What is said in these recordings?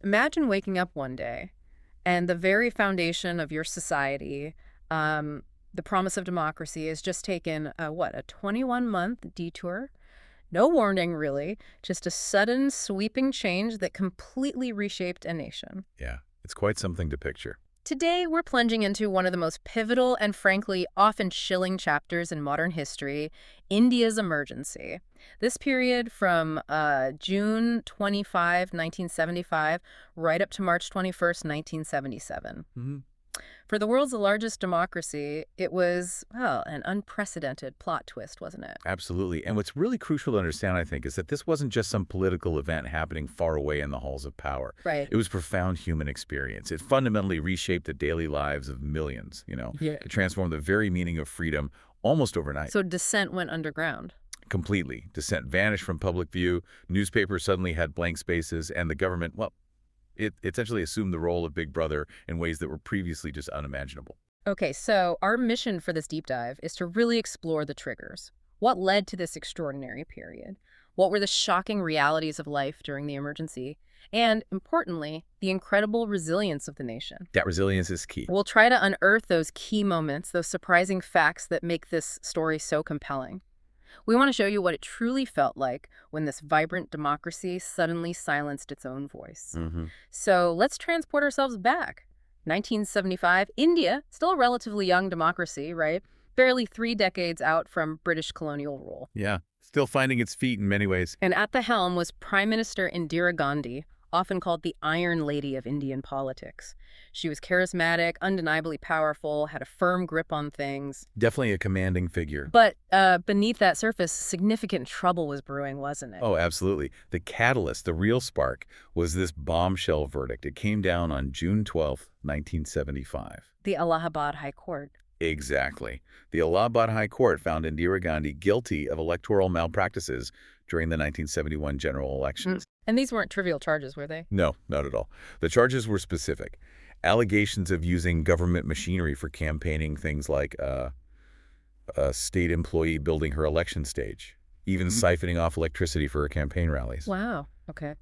Imagine waking up one day and the very foundation of your society, the promise of democracy, has just taken a 21-month detour. No warning, really, just a sudden sweeping change that completely reshaped a nation. Yeah, it's quite something to picture. Today, we're plunging into one of the most pivotal and frankly often chilling chapters in modern history, India's emergency. This period from June 25, 1975, right up to March 21st, 1977. Hmm. For the world's largest democracy, it was, well, an unprecedented plot twist, wasn't it? Absolutely. And what's really crucial to understand, I think, is that this wasn't just some political event happening far away in the halls of power. Right. It was profound human experience. It fundamentally reshaped the daily lives of millions. Yeah. It transformed the very meaning of freedom almost overnight. So dissent went underground. Completely. Dissent vanished from public view, newspapers suddenly had blank spaces, and the government, well, it essentially assumed the role of Big Brother in ways that were previously just unimaginable. Okay, so our mission for this deep dive is to really explore the triggers. What led to this extraordinary period? What were the shocking realities of life during the emergency? And, importantly, the incredible resilience of the nation. That resilience is key. We'll try to unearth those key moments, those surprising facts that make this story so compelling. We want to show you what it truly felt like when this vibrant democracy suddenly silenced its own voice. Hmm. So let's transport ourselves back. 1975, India, still a relatively young democracy, right? Barely 3 decades out from British colonial rule. Yeah, still finding its feet in many ways. And at the helm was Prime Minister Indira Gandhi, often called the Iron Lady of Indian politics. She was charismatic, undeniably powerful, had a firm grip on things. Definitely a commanding figure. But beneath that surface, significant trouble was brewing, wasn't it? Oh, absolutely. The catalyst, the real spark, was this bombshell verdict. It came down on June 12th, 1975. The Allahabad High Court. Exactly. The Allahabad High Court found Indira Gandhi guilty of electoral malpractices during the 1971 general elections. And these weren't trivial charges, were they? No, not at all. The charges were specific. Allegations of using government machinery for campaigning, things like a state employee building her election stage, even siphoning off electricity for her campaign rallies. Wow. Okay.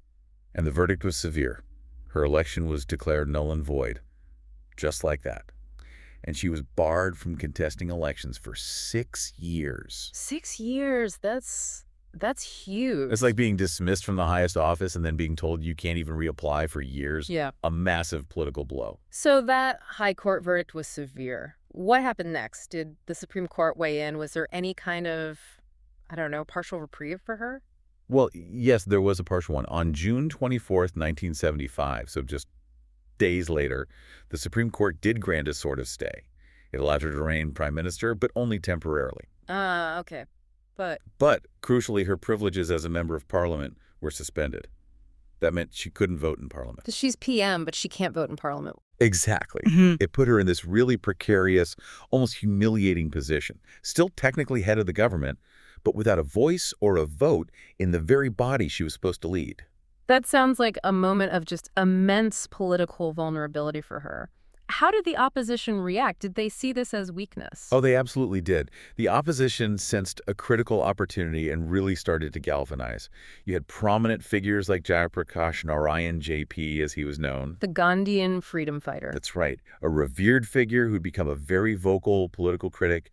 And the verdict was severe. Her election was declared null and void, just like that. And she was barred from contesting elections for 6 years. 6 years. That's huge. It's like being dismissed from the highest office and then being told you can't even reapply for years. Yeah. A massive political blow. So that high court verdict was severe. What happened next? Did the Supreme Court weigh in? Was there any kind of, I don't know, partial reprieve for her? Well, yes, there was a partial one. On June 24th, 1975, so just days later, the Supreme Court did grant a sort of stay. It allowed her to remain prime minister, but only temporarily. Okay. But Crucially, her privileges as a member of parliament were suspended. That meant she couldn't vote in parliament. she's PM, but she can't vote in parliament. Exactly. It put her in this really precarious, almost humiliating position. Still technically head of the government, but without a voice or a vote in the very body she was supposed to lead. That sounds like a moment of just immense political vulnerability for her. How did the opposition react? Did they see this as weakness? Oh, they absolutely did. The opposition sensed a critical opportunity and really started to galvanize. You had prominent figures like Jayaprakash Narayan, JP, as he was known. The Gandhian freedom fighter. That's right. A revered figure who'd become a very vocal political critic.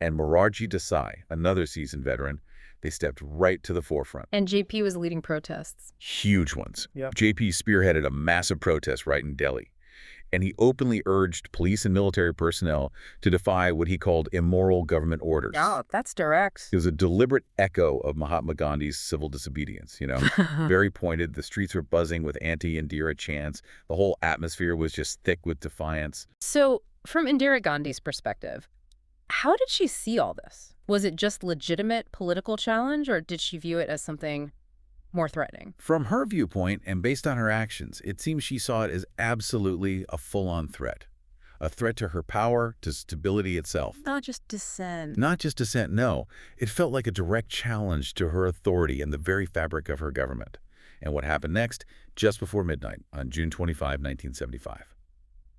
And Morarji Desai, another seasoned veteran. They stepped right to the forefront. And JP was leading protests. Huge ones. Yep. JP spearheaded a massive protest right in Delhi. And he openly urged police and military personnel to defy what he called immoral government orders. Oh, that's direct. It was a deliberate echo of Mahatma Gandhi's civil disobedience. Very pointed. The streets were buzzing with anti-Indira chants. The whole atmosphere was just thick with defiance. So, from Indira Gandhi's perspective, how did she see all this? Was it just legitimate political challenge, or did she view it as something more threatening? From her viewpoint, and based on her actions, it seems she saw it as absolutely a full-on threat. A threat to her power, to stability itself. Not just dissent. Not just dissent, no. It felt like a direct challenge to her authority and the very fabric of her government. And what happened next, just before midnight, on June 25, 1975?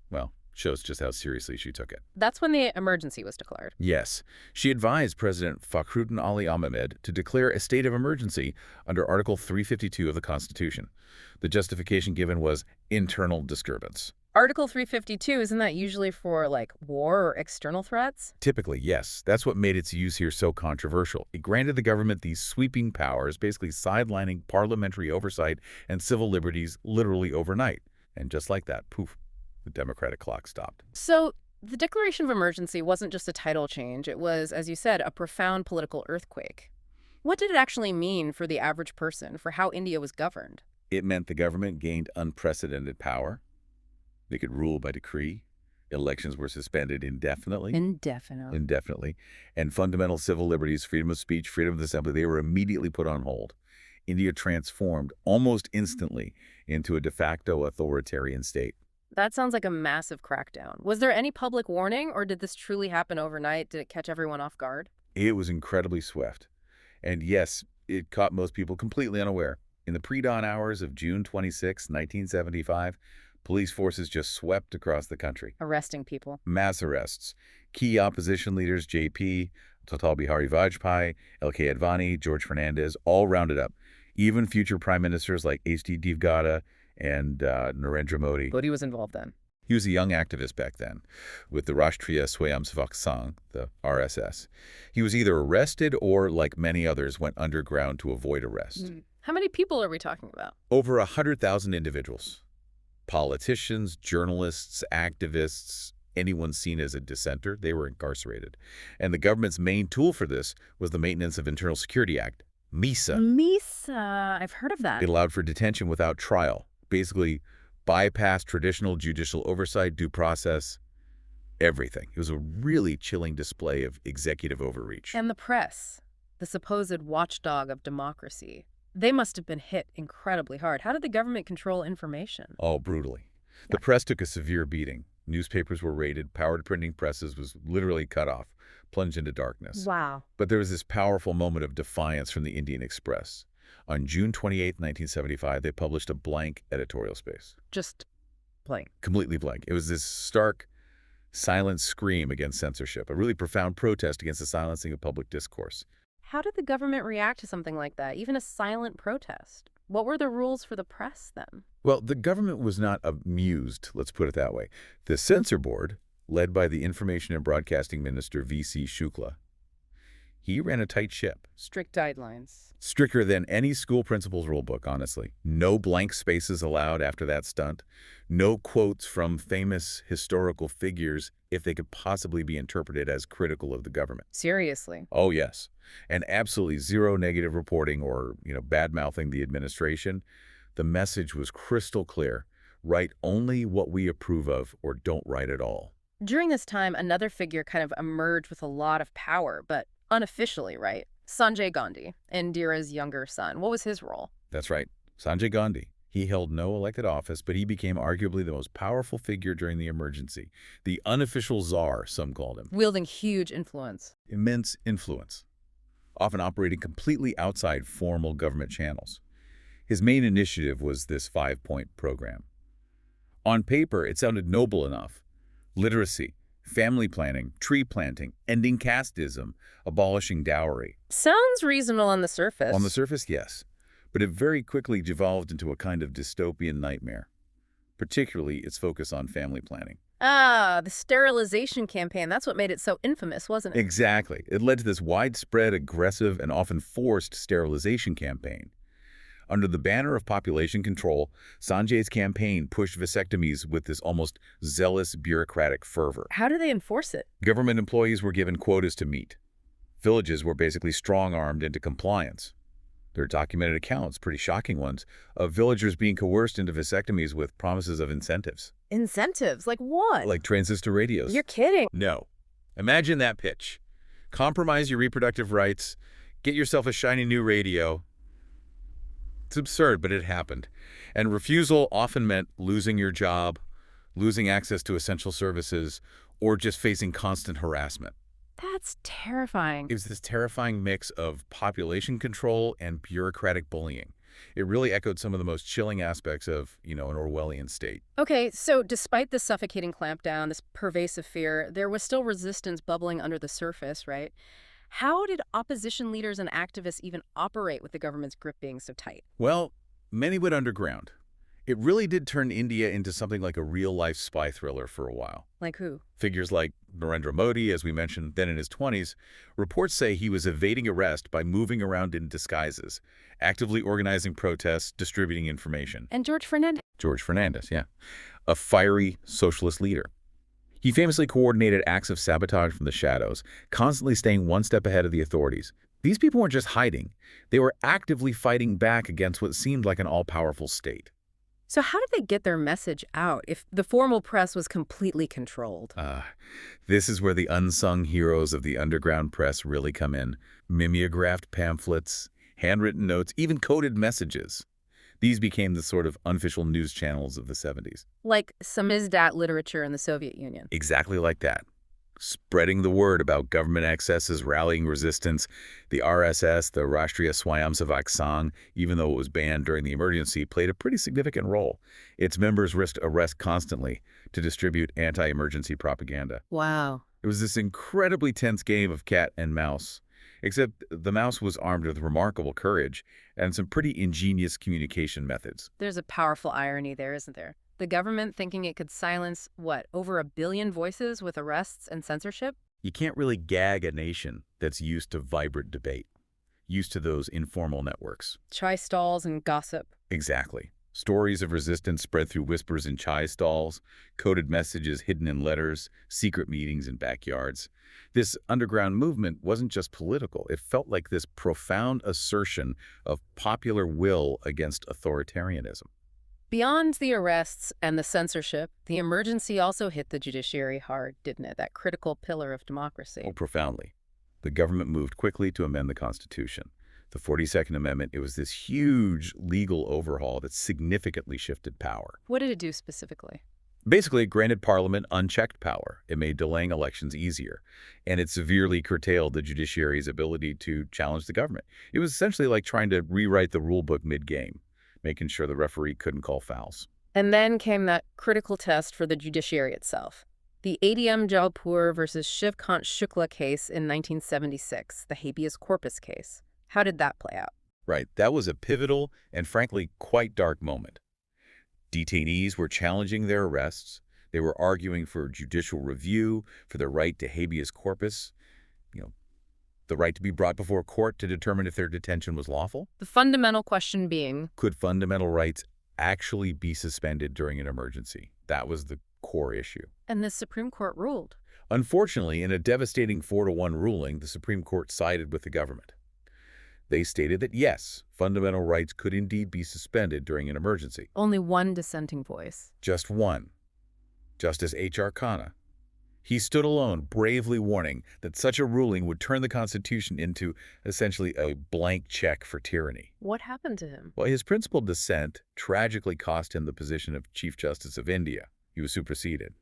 Well, Shows just how seriously she took it. That's when the emergency was declared. Yes, she advised President Fakhruddin Ali Ahmed to declare a state of emergency under Article 352 of the Constitution. The justification given was internal disturbance. Article 352, isn't that usually for, like, war or external threats? Typically, yes. That's what made its use here so controversial. It granted the government these sweeping powers, basically sidelining parliamentary oversight and civil liberties literally overnight. And just like that, poof, the democratic clock stopped. So the declaration of emergency wasn't just a title change. It was, as you said, a profound political earthquake. What did it actually mean for the average person, for how India was governed? It meant the government gained unprecedented power. They could rule by decree. Elections were suspended indefinitely. Indefinitely. And fundamental civil liberties, freedom of speech, freedom of assembly, they were immediately put on hold. India transformed almost instantly into a de facto authoritarian state. That sounds like a massive crackdown. Was there any public warning, or did this truly happen overnight? Did it catch everyone off guard? It was incredibly swift. And yes, it caught most people completely unaware. In the pre-dawn hours of June 26, 1975, police forces just swept across the country. Arresting people. Mass arrests. Key opposition leaders, JP, Atal Bihari Vajpayee, LK Advani, George Fernandez, all rounded up. Even future prime ministers like H.D. Devgada and Narendra Modi. But he was involved then. He was a young activist back then with the Rashtriya Swayamsevak Sangh, the RSS. He was either arrested or, like many others, went underground to avoid arrest. How many people are we talking about? Over 100,000 individuals. Politicians, journalists, activists, anyone seen as a dissenter, they were incarcerated. And the government's main tool for this was the Maintenance of Internal Security Act, MISA. MISA, I've heard of that. It allowed for detention without trial, basically bypassed traditional judicial oversight, due process, everything. It was a really chilling display of executive overreach. And the press, the supposed watchdog of democracy, they must have been hit incredibly hard. How did the government control information? Oh, brutally. The press took a severe beating. Newspapers were raided, power to printing presses was literally cut off, plunged into darkness. Wow. But there was this powerful moment of defiance from the Indian Express. On June 28, 1975, they published a blank editorial space. Just blank. Completely blank. It was this stark, silent scream against censorship, a really profound protest against the silencing of public discourse. How did the government react to something like that, even a silent protest? What were the rules for the press then? Well, the government was not amused, let's put it that way. The censor board, led by the Information and Broadcasting Minister V.C. Shukla, he ran a tight ship. Strict guidelines. Stricter than any school principal's rulebook, honestly. No blank spaces allowed after that stunt. No quotes from famous historical figures if they could possibly be interpreted as critical of the government. Seriously? Oh, yes. And absolutely zero negative reporting or, bad-mouthing the administration. The message was crystal clear. Write only what we approve of or don't write at all. During this time, another figure kind of emerged with a lot of power, but unofficially, right? Sanjay Gandhi, Indira's younger son. What was his role? That's right. Sanjay Gandhi. He held no elected office, but he became arguably the most powerful figure during the emergency. The unofficial czar, some called him. Wielding huge influence. Immense influence. Often operating completely outside formal government channels. His main initiative was this 5-point program. On paper, it sounded noble enough. Literacy, family planning, tree planting, ending casteism, abolishing dowry. Sounds reasonable on the surface. On the surface, yes. But it very quickly devolved into a kind of dystopian nightmare, particularly its focus on family planning. Ah, the sterilization campaign. That's what made it so infamous, wasn't it? Exactly. It led to this widespread, aggressive, and often forced sterilization campaign. Under the banner of population control, Sanjay's campaign pushed vasectomies with this almost zealous bureaucratic fervor. How do they enforce it? Government employees were given quotas to meet. Villages were basically strong-armed into compliance. There are documented accounts, pretty shocking ones, of villagers being coerced into vasectomies with promises of incentives. Incentives? Like what? Like transistor radios. You're kidding. No. Imagine that pitch. Compromise your reproductive rights, get yourself a shiny new radio. It's absurd, but it happened. And refusal often meant losing your job, losing access to essential services, or just facing constant harassment. That's terrifying. It was this terrifying mix of population control and bureaucratic bullying. It really echoed some of the most chilling aspects of, an Orwellian state. Okay, so despite the suffocating clampdown, this pervasive fear, there was still resistance bubbling under the surface, right? How did opposition leaders and activists even operate with the government's grip being so tight? Well, many went underground. It really did turn India into something like a real-life spy thriller for a while. Like who? Figures like Narendra Modi, as we mentioned, then in his 20s, reports say he was evading arrest by moving around in disguises, actively organizing protests, distributing information. And George Fernandez? George Fernandez, yeah. A fiery socialist leader. He famously coordinated acts of sabotage from the shadows, constantly staying one step ahead of the authorities. These people weren't just hiding. They were actively fighting back against what seemed like an all-powerful state. So how did they get their message out if the formal press was completely controlled? This is where the unsung heroes of the underground press really come in. Mimeographed pamphlets, handwritten notes, even coded messages. These became the sort of unofficial news channels of the 70s. Like samizdat literature in the Soviet Union. Exactly like that. Spreading the word about government excesses, rallying resistance. The RSS, the Rashtriya Swayamsevak Sangh, even though it was banned during the emergency, played a pretty significant role. Its members risked arrest constantly to distribute anti-emergency propaganda. Wow. It was this incredibly tense game of cat and mouse, except the mouse was armed with remarkable courage and some pretty ingenious communication methods. There's a powerful irony there, isn't there? The government thinking it could silence, what, over 1 billion voices with arrests and censorship? You can't really gag a nation that's used to vibrant debate, used to those informal networks. Chai stalls and gossip. Exactly. Stories of resistance spread through whispers in chai stalls, coded messages hidden in letters, secret meetings in backyards. This underground movement wasn't just political. It felt like this profound assertion of popular will against authoritarianism. Beyond the arrests and the censorship, the emergency also hit the judiciary hard, didn't it? That critical pillar of democracy. Oh, profoundly. The government moved quickly to amend the Constitution. The 42nd Amendment, it was this huge legal overhaul that significantly shifted power. What did it do specifically? Basically, it granted Parliament unchecked power. It made delaying elections easier, and it severely curtailed the judiciary's ability to challenge the government. It was essentially like trying to rewrite the rulebook mid-game, making sure the referee couldn't call fouls. And then came that critical test for the judiciary itself. The ADM Jalpur versus Shiv Kant Shukla case in 1976, the habeas corpus case. How did that play out? Right, that was a pivotal and frankly quite dark moment. Detainees were challenging their arrests. They were arguing for judicial review, for their right to habeas corpus, the right to be brought before court to determine if their detention was lawful. The fundamental question being, could fundamental rights actually be suspended during an emergency? That was the core issue. And the Supreme Court ruled. Unfortunately, in a devastating 4-1 ruling, the Supreme Court sided with the government. They stated that yes, fundamental rights could indeed be suspended during an emergency. Only one dissenting voice. Just one. Justice H.R. Khanna. He stood alone, bravely warning that such a ruling would turn the Constitution into essentially a blank check for tyranny. What happened to him? Well, his principled dissent tragically cost him the position of Chief Justice of India. He was superseded.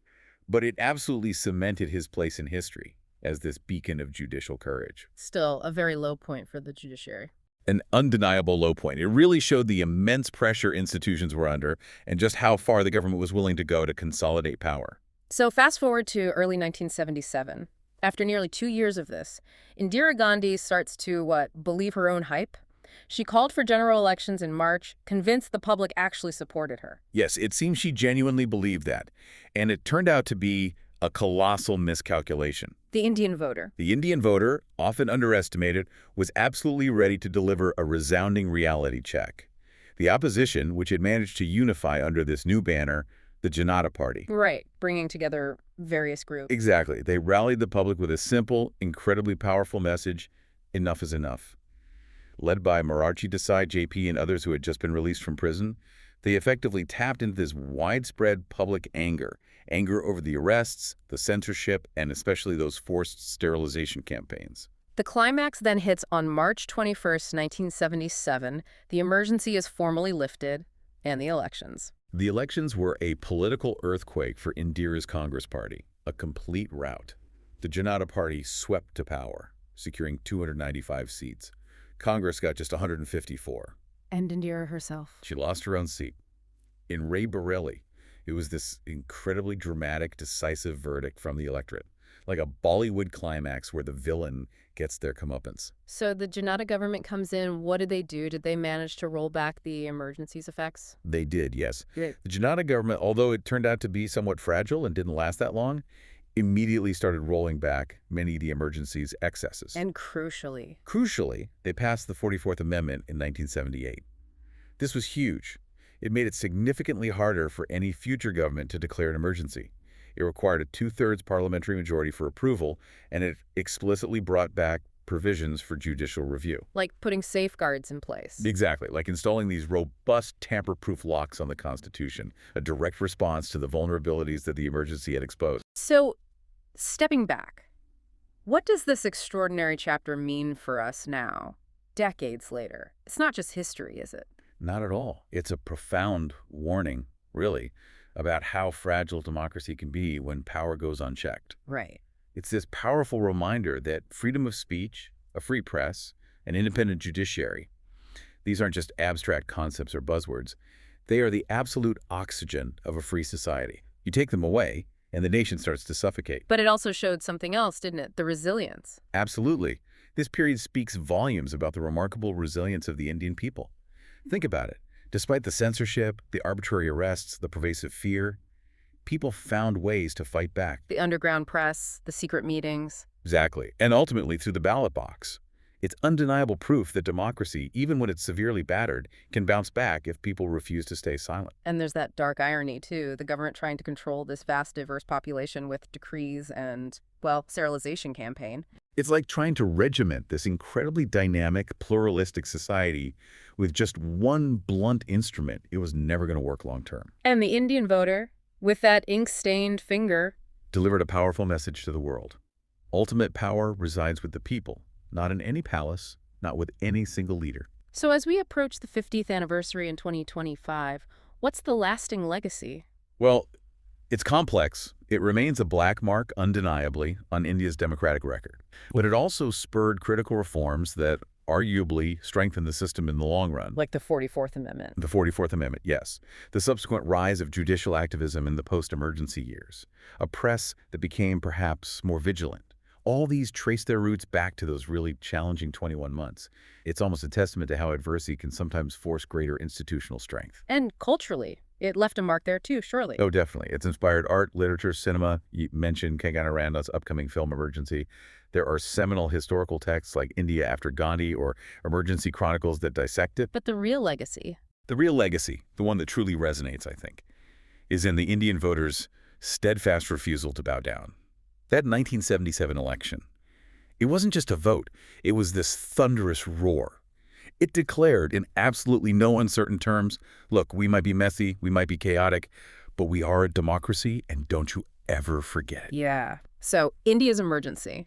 But it absolutely cemented his place in history as this beacon of judicial courage. Still, a very low point for the judiciary. An undeniable low point. It really showed the immense pressure institutions were under and just how far the government was willing to go to consolidate power. So fast forward to early 1977. After nearly 2 years of this, Indira Gandhi starts to, believe her own hype? She called for general elections in March, convinced the public actually supported her. Yes, it seems she genuinely believed that. And it turned out to be a colossal miscalculation. The Indian voter. The Indian voter, often underestimated, was absolutely ready to deliver a resounding reality check. The opposition, which had managed to unify under this new banner, the Janata Party. Right, bringing together various groups. Exactly. They rallied the public with a simple, incredibly powerful message: enough is enough. Led by Morarchi Desai, JP, and others who had just been released from prison, they effectively tapped into this widespread public anger over the arrests, the censorship, and especially those forced sterilization campaigns. The climax then hits on March 21st, 1977. The emergency is formally lifted, and the elections. The elections were a political earthquake for Indira's Congress Party, a complete rout. The Janata Party swept to power, securing 295 seats. Congress got just 154. And Indira herself. She lost her own seat. In Ray Borelli, it was this incredibly dramatic, decisive verdict from the electorate, like a Bollywood climax where the villain gets their comeuppance. So the Janata government comes in. What did they do? Did they manage to roll back the emergency's effects? They did, yes. Good. The Janata government, although it turned out to be somewhat fragile and didn't last that long, immediately started rolling back many of the emergency's excesses. And crucially, They passed the 44th Amendment in 1978. This was huge. It made it significantly harder for any future government to declare an emergency. It required a two-thirds parliamentary majority for approval, and it explicitly brought back provisions for judicial review. like putting safeguards in place. Exactly, like installing these robust tamper-proof locks on the Constitution, a direct response to the vulnerabilities that the emergency had exposed. So, stepping back, what does this extraordinary chapter mean for us now, decades later? It's not just history, is it? Not at all. It's a profound warning, really, about how fragile democracy can be when power goes unchecked. Right. It's this powerful reminder that freedom of speech, a free press, an independent judiciary, these aren't just abstract concepts or buzzwords. They are the absolute oxygen of a free society. You take them away, and the nation starts to suffocate. But it also showed something else, didn't it? The resilience. Absolutely. This period speaks volumes about the remarkable resilience of the Indian people. Think about it. Despite the censorship, the arbitrary arrests, the pervasive fear, people found ways to fight back. The underground press, the secret meetings. Exactly. And ultimately through the ballot box. It's undeniable proof that democracy, even when it's severely battered, can bounce back if people refuse to stay silent. And there's that dark irony, too. The government trying to control this vast, diverse population with decrees and, well, sterilization campaign. It's like trying to regiment this incredibly dynamic, pluralistic society with just one blunt instrument. It was never going to work long term. And the Indian voter, with that ink-stained finger, Delivered a powerful message to the world. Ultimate power resides with the people, not in any palace, not with any single leader. So as we approach the 50th anniversary in 2025, what's the lasting legacy? Well, it's complex. It remains a black mark, undeniably, on India's democratic record. But it also spurred critical reforms that arguably strengthened the system in the long run. Like the 44th Amendment. The 44th Amendment, yes. The subsequent rise of judicial activism in the post-emergency years. A press that became perhaps more vigilant. All these trace their roots back to those really challenging 21 months. It's almost a testament to how adversity can sometimes force greater institutional strength. And culturally, it left a mark there too, surely. Oh, definitely. It's inspired art, literature, cinema. You mentioned Kangana Rana's upcoming film Emergency. There are seminal historical texts like India After Gandhi or Emergency Chronicles that dissect it. But the real legacy. The real legacy, the one that truly resonates, I think, is in the Indian voters' steadfast refusal to bow down. That 1977 election, it wasn't just a vote. It was this thunderous roar. It declared in absolutely no uncertain terms, look, we might be messy, we might be chaotic, but we are a democracy, and don't you ever forget it. Yeah. So India's emergency,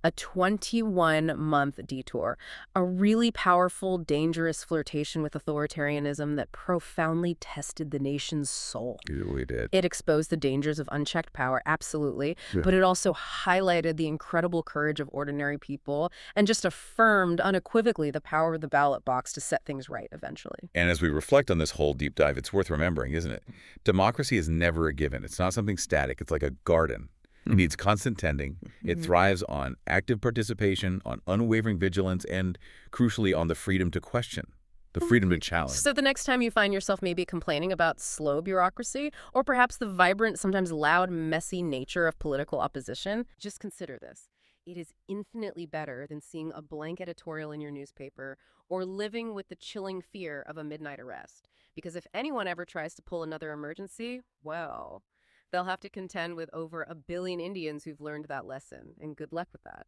a 21-month detour, a really powerful, dangerous flirtation with authoritarianism that profoundly tested the nation's soul. It really did. It exposed the dangers of unchecked power, absolutely, Yeah. but it also highlighted the incredible courage of ordinary people and just affirmed unequivocally the power of the ballot box to set things right eventually. And as we reflect on this whole deep dive, it's worth remembering, isn't it? Democracy is never a given. It's not something static. It's like a garden. It needs constant tending. It thrives on active participation, on unwavering vigilance, and crucially on the freedom to question, the freedom to challenge. So the next time you find yourself maybe complaining about slow bureaucracy or perhaps the vibrant, sometimes loud, messy nature of political opposition, just consider this. It is infinitely better than seeing a blank editorial in your newspaper or living with the chilling fear of a midnight arrest. Because if anyone ever tries to pull another emergency, well, they'll have to contend with over 1 billion Indians who've learned that lesson, and good luck with that.